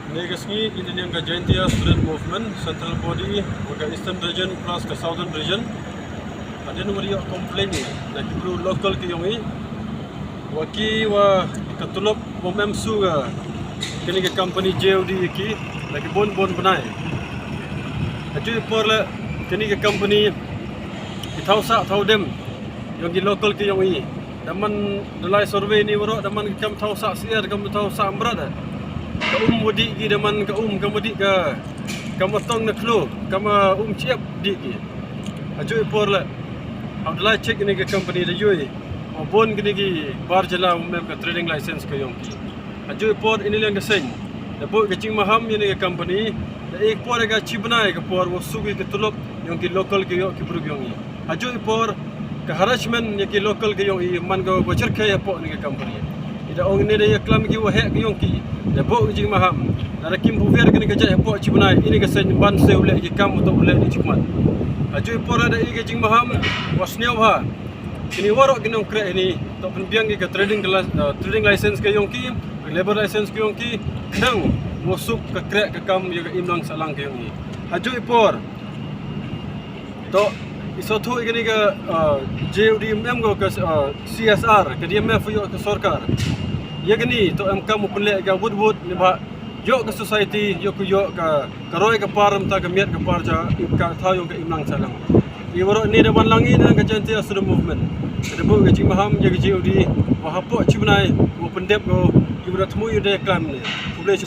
Negasni Indian ka Jaintia Student Movement Central Body ke Eastern Region plus ke Southern Region ada nomor yang komplain ni nak perlu local ke yang ini waki wa ketulop bomem su ga kini ke company JOD ki lagi bon benai aju por la kini ke company tahu dem yang di local ke yang ini daman dalai survey ni waro daman kam tahu siar kam tahu ambrad ka wadi gi daman ka kamudi ka kamatong na klo kama ciap di gi aju por la Abdullah check ini ke company da yoi bon gini gi bar jala mem ka trading license ka yong ki aju por ini lang ka sen da bo ke ching maham ini ke company da ek por ga chibna ke por wo sugi ke tulop yong ki local ke yo ki bru yong ni aju por ka harassment ye ki local ke yong i man go bocher ke ya po ni ke company ida ong ne de klam gi wo he ke yong ki da bo ke ching maham da kim bu ver ke ni ke ja po chibna ini ke sen ban se ule ki kam to ule ni chikmat aju por ada ke ching maham wasneu ha ini warok ginong kre ini to penbiang ke trading license ke yongki labor license ke yongki nang musuk ke kre ke kam yo ke imlang salang ke yongki aju ipor to isotu igini ke JOD mem go ke CSR ke DMF yo ke sarkar ye gini to am kam punle ga wood ni ba yo ke society yo ke roy ke param ta ke miat ke parja ka tha yo ke imlang salang iwaro ni de ban langi dan ka Jaintia Student Movement ada bu ke ching maham je ke JOD wa hapo chibnai wo pendep go iwaro tmu yu de klam ni publish